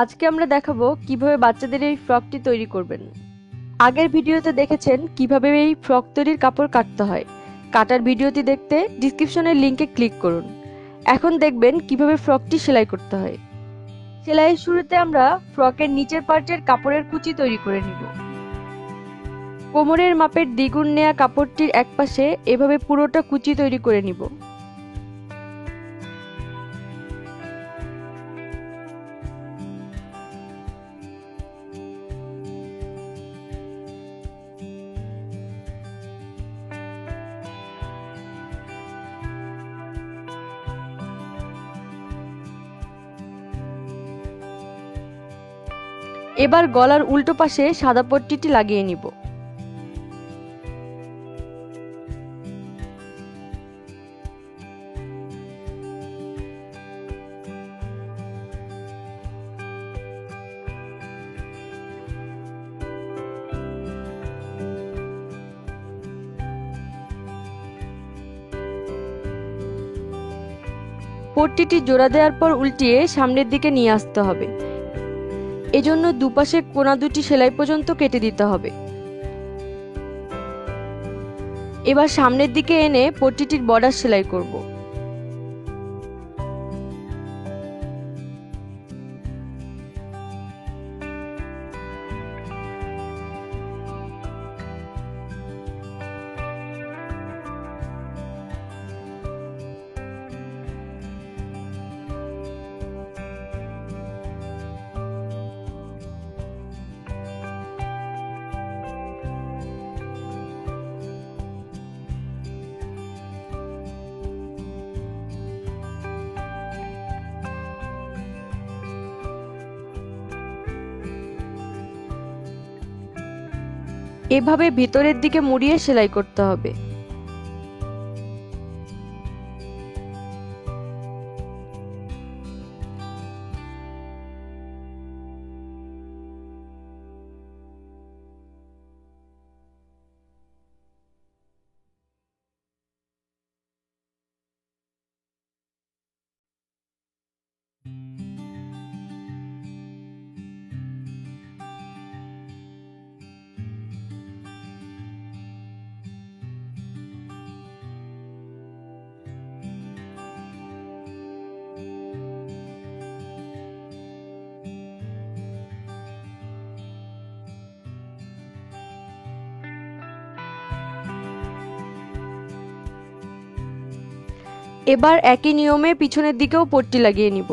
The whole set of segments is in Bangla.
আজকে আমরা দেখাবো কিভাবে বাচ্চাদের এই ফ্রকটি তৈরি করবেন। আগের ভিডিওতে দেখেছেন কিভাবে এই ফ্রক তৈরির কাপড় কাটতে হয়। কাটার ভিডিওটি দেখতে ডিসক্রিপশনের লিংকে ক্লিক করুন। এখন দেখবেন কিভাবে ফ্রকটি সেলাই করতে হয়। সেলাইয়ের শুরুতে আমরা ফ্রকের নিচের পার্টের কাপড়ের কুচি তৈরি করে নিব। কোমরের মাপের দ্বিগুণ নেয়া কাপড়টির একপাশে এভাবে পুরোটা কুচি তৈরি করে নিব। এবার গলার উল্টো পাশে সাদা পট্টিটি লাগিয়ে নিব। পট্টিটি জোড়া দেওয়ার পর উল্টিয়ে সামনের দিকে নিয়ে আসতে হবে। এজন্য দুপাশে কোনা দুটি সেলাই পর্যন্ত কেটে দিতে হবে। এবার সামনের দিকে এনে পট্টিটির বর্ডার সেলাই করব। এভাবে ভিতরের দিকে মুড়িয়ে সেলাই করতে হবে। এবার একই নিয়মে পিছনের দিকেও পট্টি লাগিয়ে নিব।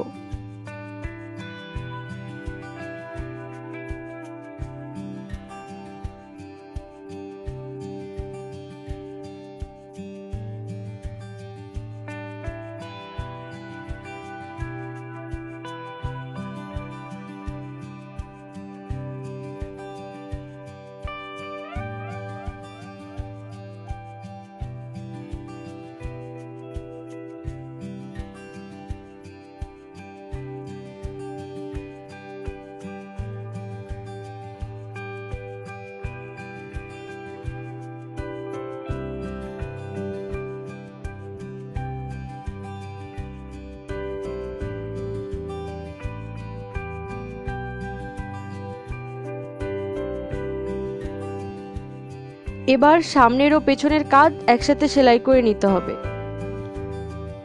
এবার সামনের ও পেছনের কাঁধ একসাথে সেলাই করে নিতে হবে।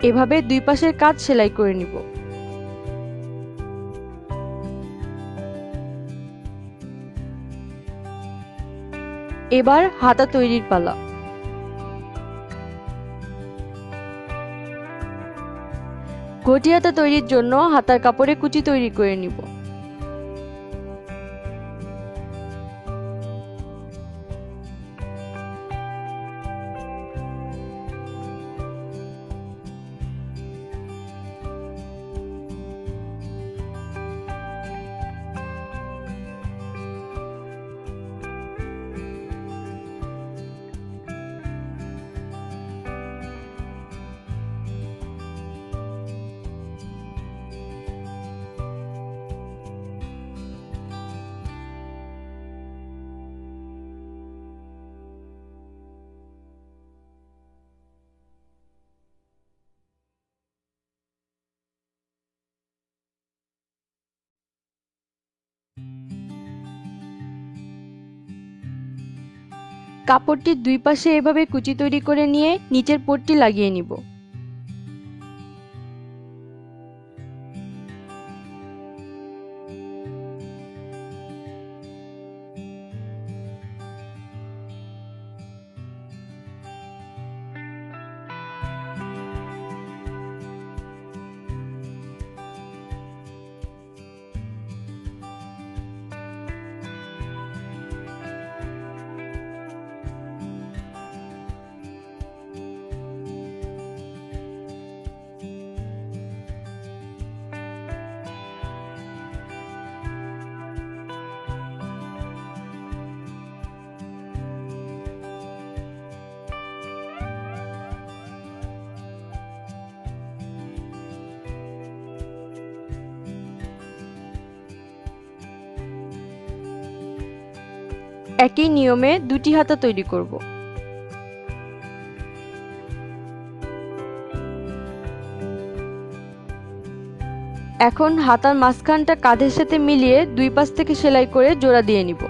এভাবে দুই পাশের কাঁধ সেলাই করে নিব। এবার হাতা তৈরির পালা। ঘটি হাতা তৈরির জন্য হাতার কাপড়ে কুচি তৈরি করে নিব। কাপড়টির দুই পাশে এভাবে কুচি তৈরি করে নিয়ে নিচের পট্টি লাগিয়ে নিব। একই নিয়মে দুটি হাতা তৈরি করব। এখন হাতার মাঝখানটা কাঁধের সাথে মিলিয়ে দুই পাশ থেকে সেলাই করে জোড়া দিয়ে নিব।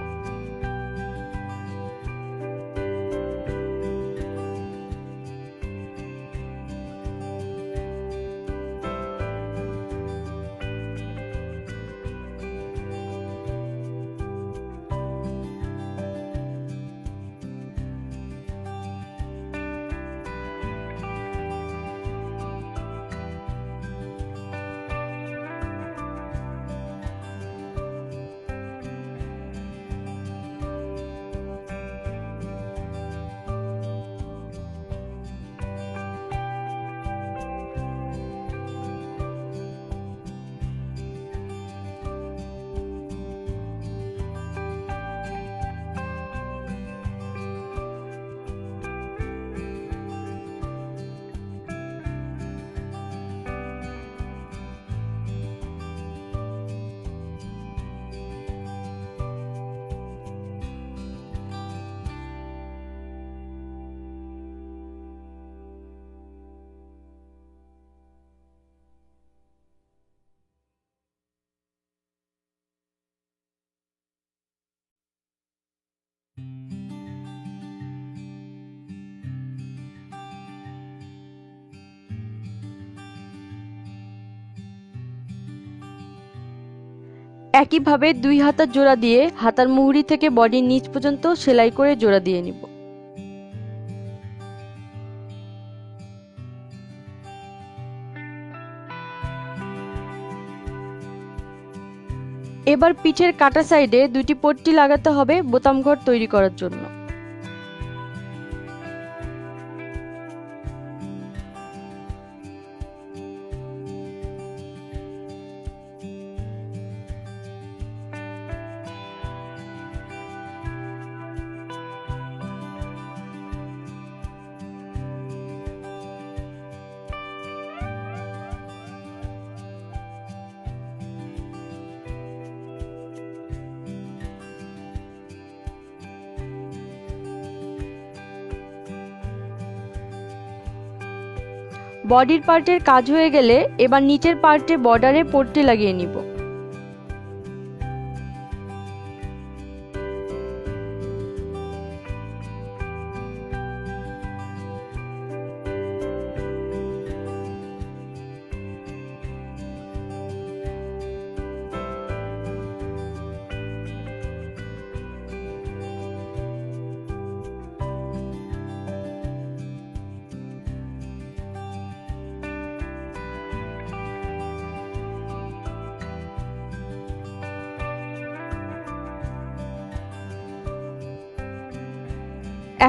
একইভাবে দুই হাতার জোড়া দিয়ে হাতার মুহুরি থেকে বডির নিচ পর্যন্ত সেলাই করে জোড়া দিয়ে নিব। এবার পিঠের কাটা সাইডে দুটি পট্টি লাগাতে হবে বোতাম ঘর তৈরি করার জন্য। বডির পার্টের কাজ হয়ে গেলে এবার নিচের পার্টে বর্ডারে পট্টি লাগিয়ে নিব।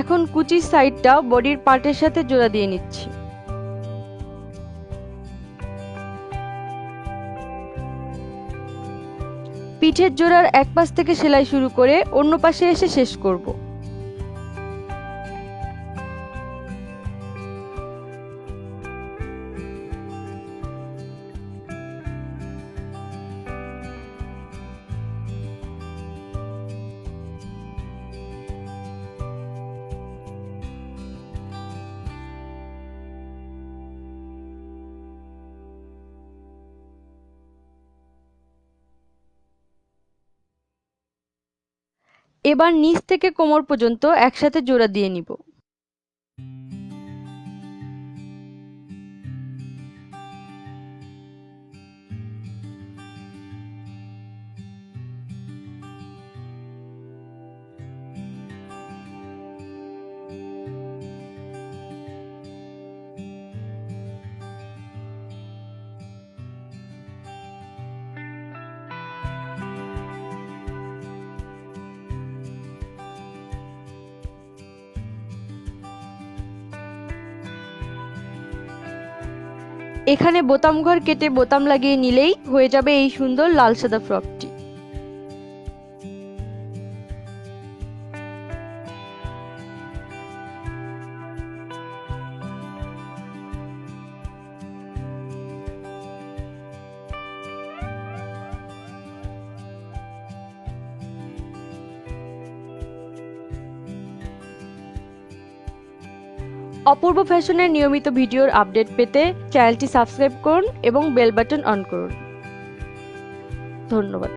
এখন কুচির সাইডটা বডির পার্টের সাথে জোড়া দিয়ে নিচ্ছি। পিঠের জোড়ার এক পাশ থেকে সেলাই শুরু করে অন্য পাশে এসে শেষ করব। এবার নিচ থেকে কোমর পর্যন্ত একসাথে জোড়া দিয়ে নিব। এখানে বোতাম ঘর কেটে বোতাম লাগিয়ে নিলেই হয়ে যাবে এই সুন্দর লাল সাদা ফ্রকটি। অপূর্ব ফ্যাশনের নিয়মিত ভিডিওর আপডেট পেতে চ্যানেলটি সাবস্ক্রাইব করুন এবং বেল বাটন অন করুন। ধন্যবাদ।